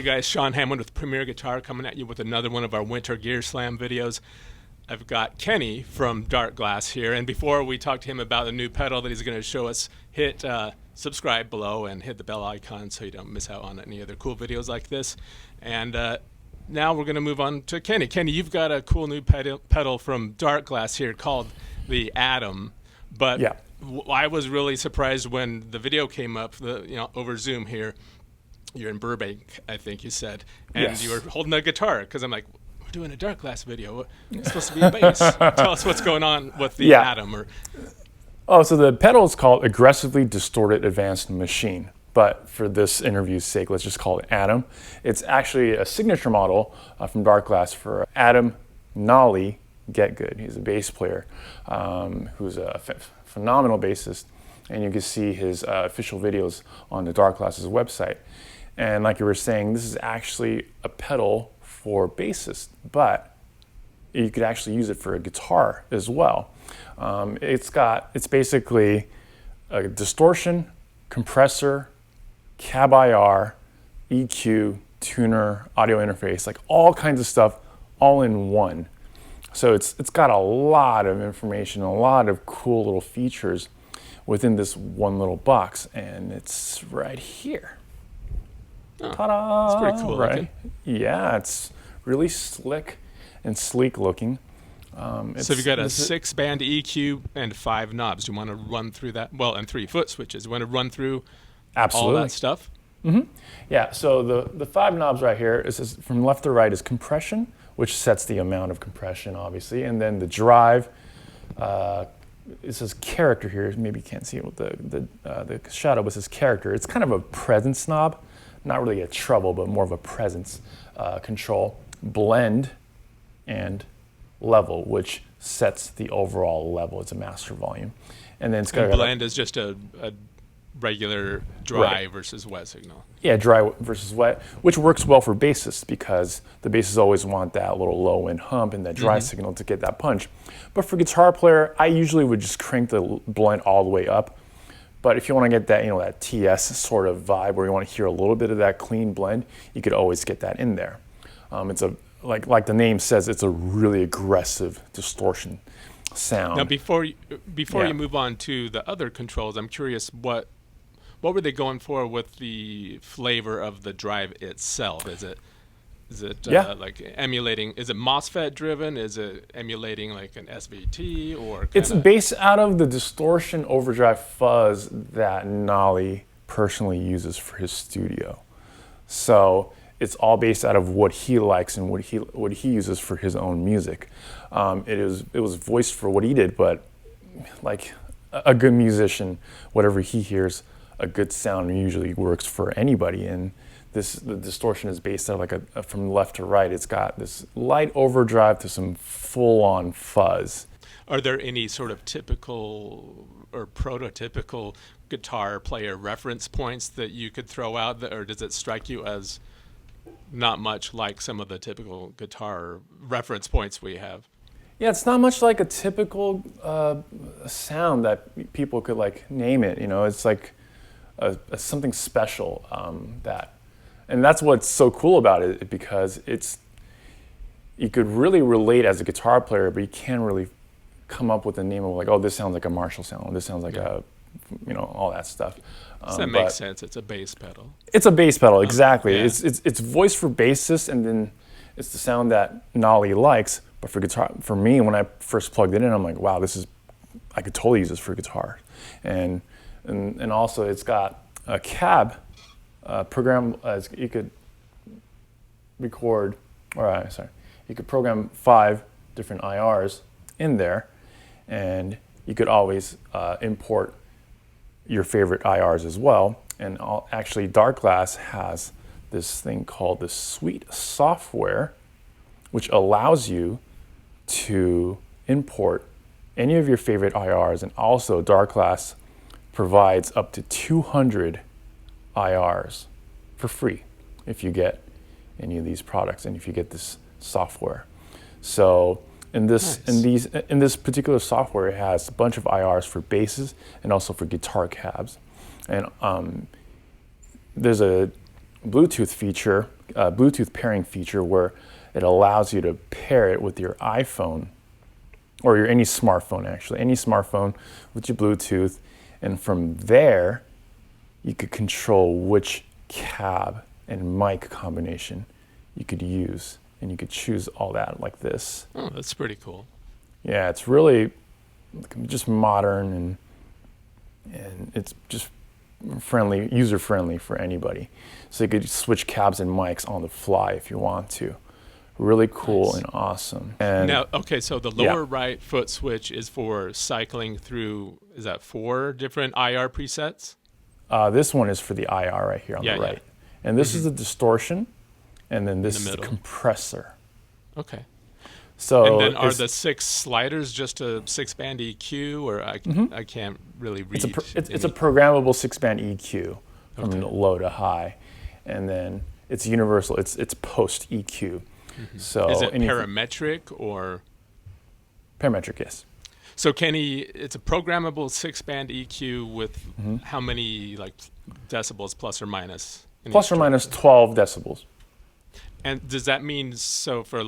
guys, Sean Hammond with Premier Guitar coming at you with another one of our Winter Gear Slam videos. I've got Kenny from Darkglass here, and before we talk to him about the new pedal that he's going to show us, hit subscribe below and hit the bell icon so you don't miss out on any other cool videos like this. And now we're going to move on to Kenny. Kenny, you've got a cool new pedal from Darkglass here called the A.D.A.M. But yeah. I was really surprised when the video came up, over Zoom here. You're in Burbank, I think you said, and yes. You were holding a guitar because I'm like, we're doing a Darkglass video. It's supposed to be a bass. Tell us what's going on with the A.D.A.M. So the pedal is called Aggressively Distorted Advanced Machine, but for this interview's sake, let's just call it A.D.A.M. It's actually a signature model from Darkglass for A.D.A.M. Nolly Getgood. He's a bass player who's a phenomenal bassist, and you can see his official videos on the Darkglass's website. And like you were saying, this is actually a pedal for bassists, but you could actually use it for a guitar as well. It's basically a distortion, compressor, cab IR, EQ, tuner, audio interface, like all kinds of stuff all in one. So it's got a lot of information, a lot of cool little features within this one little box, and it's right here. Oh, Ta-da! it's pretty cool right? looking. Yeah, it's really slick and sleek looking. So you've got a 6-band EQ and 5 knobs. Do you want to run through that? Well, and 3 foot switches. You want to run through Absolutely. all that stuff? Mm-hmm. Yeah, so the 5 knobs right here, is from left to right is compression, which sets the amount of compression, obviously. And then the drive, it says character here. Maybe you can't see it with the shadow, but it says character. It's kind of a presence knob. Not really a treble, but more of a presence control. Blend and level, which sets the overall level. It's a master volume. And then it's got blend is just a regular dry versus wet signal. Yeah, dry versus wet, which works well for bassists because the bassists always want that little low end hump and that dry signal to get that punch. But for guitar player, I usually would just crank the blend all the way up. But if you want to get that, that TS sort of vibe where you want to hear a little bit of that clean blend, you could always get that in there. It's like the name says, it's a really aggressive distortion sound. Now, before you move on to the other controls, I'm curious what were they going for with the flavor of the drive itself? Is it like emulating? Is it MOSFET driven? Is it emulating like an SVT or? It's based out of the distortion overdrive fuzz that Nolly personally uses for his studio. So it's all based out of what he likes and what he uses for his own music. It was voiced for what he did, but like a good musician, whatever he hears, a good sound usually works for anybody. And the distortion is based out of like from left to right. It's got this light overdrive to some full-on fuzz. Are there any sort of typical or prototypical guitar player reference points that you could throw out, or does it strike you as not much like some of the typical guitar reference points we have? Yeah, it's not much like a typical sound that people could like name it. It's like something special and that's what's so cool about it, because you could really relate as a guitar player, but you can't really come up with a name of like, oh, this sounds like a Marshall sound, or this sounds like all that stuff. So that makes sense. It's a bass pedal. It's a bass pedal, exactly. Yeah. It's voiced for bassists, and then it's the sound that Nolly likes. But for guitar, for me, when I first plugged it in, I'm like, wow, I could totally use this for guitar. And also it's got a cab program. You could you could program 5 different IRs in there, and you could always import your favorite IRs as well. And actually, Darkglass has this thing called the Suite software, which allows you to import any of your favorite IRs. And also, Darkglass provides up to 200 IRs for free if you get any of these products and if you get this software. So in this particular software, it has a bunch of IRs for basses and also for guitar cabs. And there's a Bluetooth feature, Bluetooth pairing feature, where it allows you to pair it with your iPhone or your any smartphone, actually, any smartphone with your Bluetooth. And from there, you could control which cab and mic combination you could use. And you could choose all that like this. Oh, that's pretty cool. Yeah, it's really just modern and it's just friendly, user-friendly for anybody. So you could switch cabs and mics on the fly if you want to. Really cool and awesome. And now, okay, so the lower right foot switch is for cycling through, is that 4 different IR presets? This one is for the IR right here on the right. And this is the distortion, and then this is the compressor. Okay. So and then are the 6 sliders just a 6-band EQ, or I can't really read? It's a programmable 6-band EQ from low to high, and then it's universal. It's post EQ. So is it parametric or? Parametric, yes. So it's a programmable 6-band EQ with how many like decibels plus or minus? Plus or minus 12 decibels. And does that mean, so for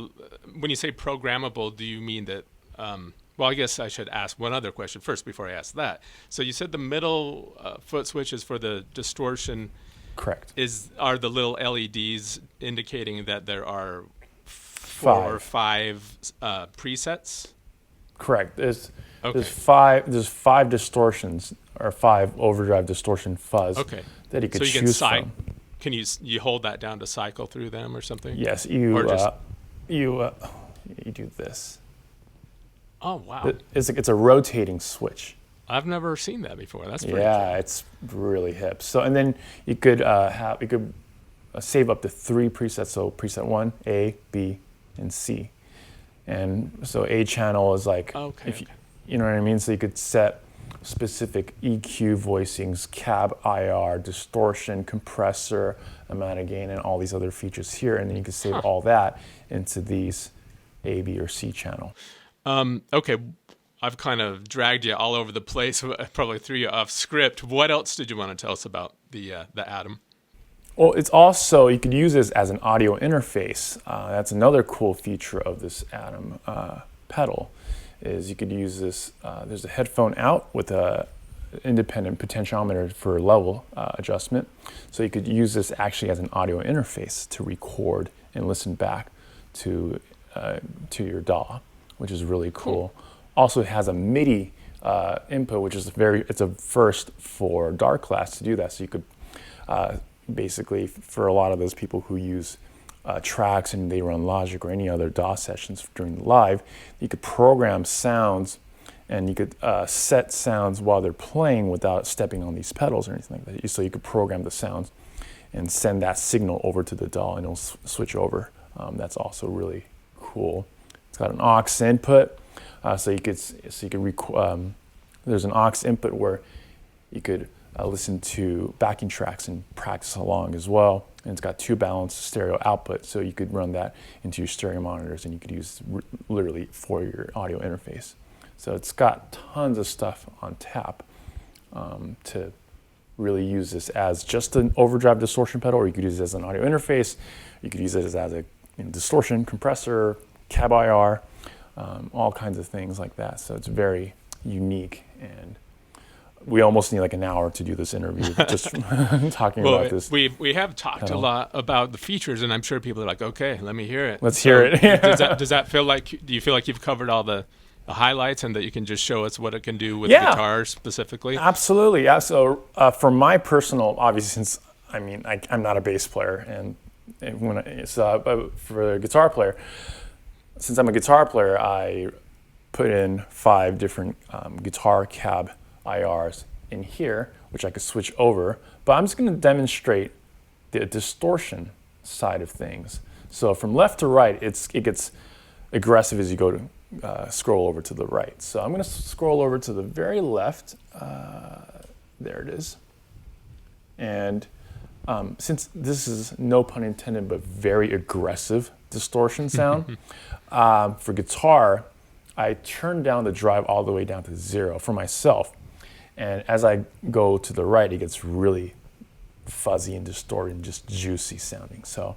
when you say programmable, do you mean that, well, I guess I should ask one other question first before I ask that. So you said the middle foot switch is for the distortion. Correct. Are the little LEDs indicating that there are 4 or 5 presets? Correct. There's 5 distortions or 5 overdrive distortion fuzz that you could choose from. Can you hold that down to cycle through them or something? Yes, you do this. Oh wow! It's a rotating switch. I've never seen that before. That's pretty cool. It's really hip. So and then you could save up to 3 presets. So preset 1, A, B, and C. And so A channel is like you know what I mean. So you could set specific EQ voicings, cab IR, distortion, compressor, amount of gain, and all these other features here, and then you can save all that into these A, B, or C channel. Okay, I've kind of dragged you all over the place, probably threw you off script. What else did you want to tell us about the A.D.A.M? Well, it's also, you could use this as an audio interface. That's another cool feature of this A.D.A.M pedal. Is you could use this, there's a headphone out with a independent potentiometer for level adjustment. So you could use this actually as an audio interface to record and listen back to your DAW, which is really cool. Also it has a MIDI input, which is it's a first for Darkglass to do that. So you could basically, for a lot of those people who use tracks and they run Logic or any other DAW sessions during the live, you could program sounds and you could set sounds while they're playing without stepping on these pedals or anything like that. So you could program the sounds and send that signal over to the DAW and it'll switch over. That's also really cool. It's got an aux input, so you could there's an aux input where you could listen to backing tracks and practice along as well. And it's got 2 balanced stereo output, so you could run that into your stereo monitors and you could use literally for your audio interface. So it's got tons of stuff on tap to really use this as just an overdrive distortion pedal, or you could use it as an audio interface. You could use it as a distortion, compressor, cab IR, all kinds of things like that. So it's very unique, and we almost need like an hour to do this interview just talking about this. We have talked a lot about the features, and I'm sure people are like, okay, let me hear it. Let's hear it. does that feel like, do you feel like you've covered all the highlights and that you can just show us what it can do with guitar specifically? Absolutely, yeah. So for my personal, obviously, since I'm not a bass player, and for a guitar player, since I'm a guitar player, I put in 5 different guitar cab IRs in here, which I could switch over, but I'm just going to demonstrate the distortion side of things. So from left to right, it gets aggressive as you go to scroll over to the right. So I'm going to scroll over to the very left. There it is. And since this is, no pun intended, but very aggressive distortion sound, for guitar, I turn down the drive all the way down to 0 for myself. And as I go to the right, it gets really fuzzy and distorted and just juicy sounding. So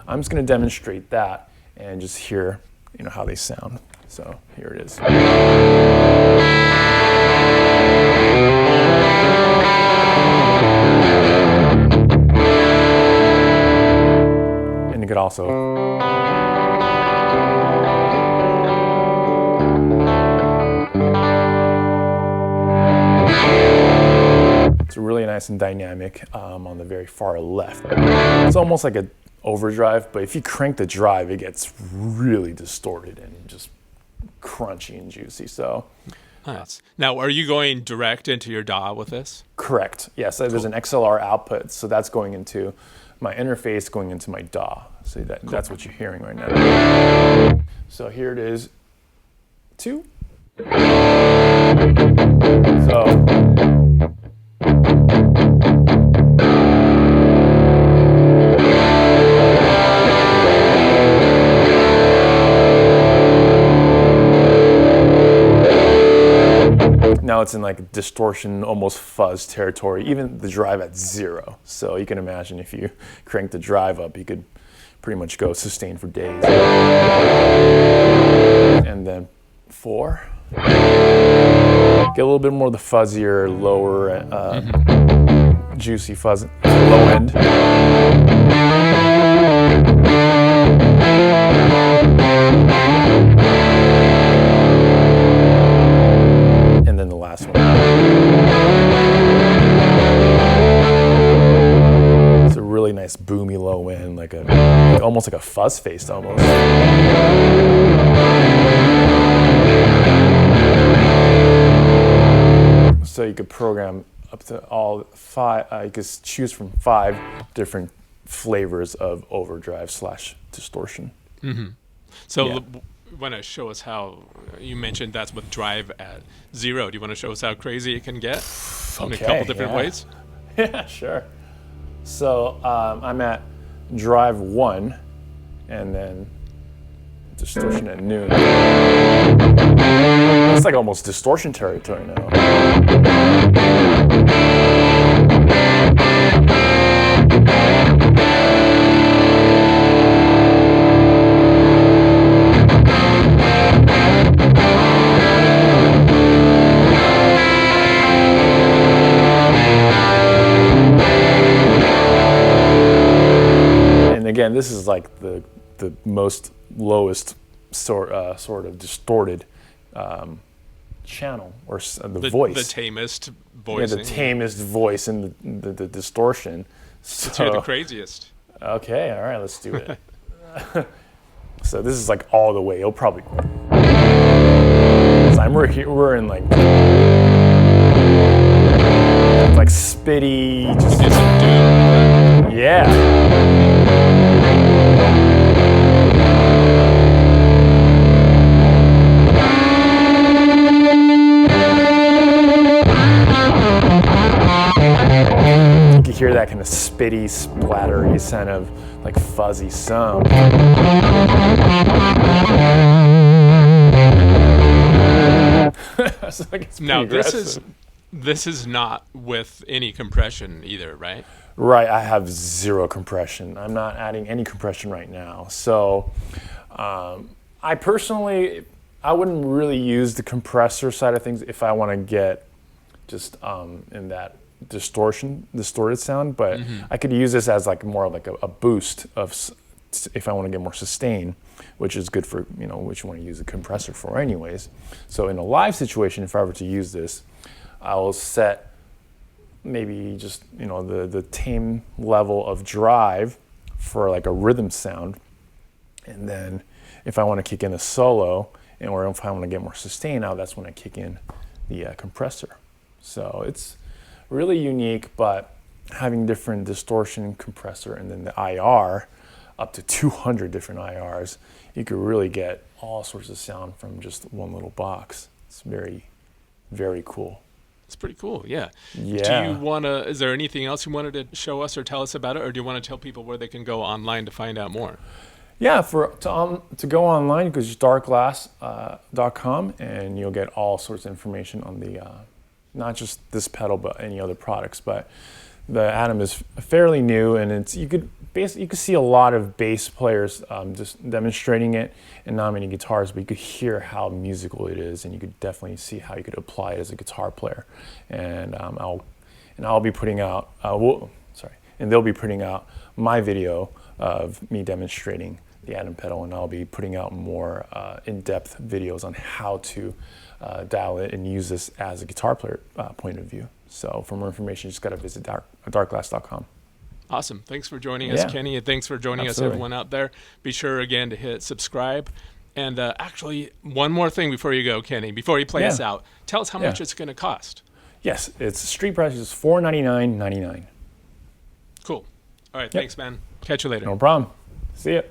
I'm just going to demonstrate that and just hear, how they sound. So here it is. And you could also really nice and dynamic on the very far left. It's almost like an overdrive, but if you crank the drive, it gets really distorted and just crunchy and juicy. So, nice. Now, are you going direct into your DAW with this? Correct. Yes, there's an XLR output, so that's going into my interface, going into my DAW. So that's what you're hearing right now. So here it is, 2. So. Now it's in like distortion, almost fuzz territory, even the drive at 0. So you can imagine if you crank the drive up, you could pretty much go sustain for days. And then 4. Get a little bit more of the fuzzier, lower, juicy fuzz, low end. And then the last one. It's a really nice boomy low end, almost like a fuzz face almost. So you could program up to all 5, you could choose from 5 different flavors of overdrive / distortion. Mm-hmm. So want to show us how, you mentioned that's with drive at 0. Do you want to show us how crazy it can get in a couple different ways? Yeah, sure. So I'm at drive 1 and then distortion at noon. It's like almost distortion territory now. And again, this is like the most lowest sort of distorted channel, or the voice. The tamest voice. Yeah, the tamest voice in the distortion. So, let's hear the craziest. Okay, all right, let's do it. So this is like all the way. It'll probably. We're in like spitty. Just, yeah. Hear that kind of spitty, splattery kind of like fuzzy sound. So now this is not with any compression either, right? Right, I have 0 compression. I'm not adding any compression right now. So I personally, I wouldn't really use the compressor side of things if I want to get just in that distorted sound, but I could use this as like more like a boost of if I want to get more sustain, which is good for which you want to use a compressor for anyways. So in a live situation, if I were to use this, I will set maybe just the tame level of drive for like a rhythm sound, and then if I want to kick in a solo or if I want to get more sustain out, that's when I kick in the compressor. So it's really unique, but having different distortion, compressor, and then the IR, up to 200 different IRs, you could really get all sorts of sound from just one little box. It's very, very cool. It's pretty cool, yeah. Yeah. Do you is there anything else you wanted to show us or tell us about it, or do you want to tell people where they can go online to find out more? Yeah, to go online, you can just darkglass.com, and you'll get all sorts of information on the not just this pedal, but any other products. But The A.D.A.M is fairly new, and you could see a lot of bass players just demonstrating it, and not many guitars, but you could hear how musical it is, and you could definitely see how you could apply it as a guitar player. And I'll be putting out and they'll be putting out my video of me demonstrating the A.D.A.M pedal, and I'll be putting out more in-depth videos on how to dial it and use this as a guitar player point of view. So for more information, you just got to visit darkglass.com. Awesome. Thanks for joining us, Kenny, and thanks for joining us, everyone out there. Be sure, again, to hit subscribe. And actually, one more thing before you go, Kenny, before you play us out, tell us how much it's going to cost. Yes, its street price is $499.99. Cool. All right, thanks, man. Catch you later. No problem. See ya.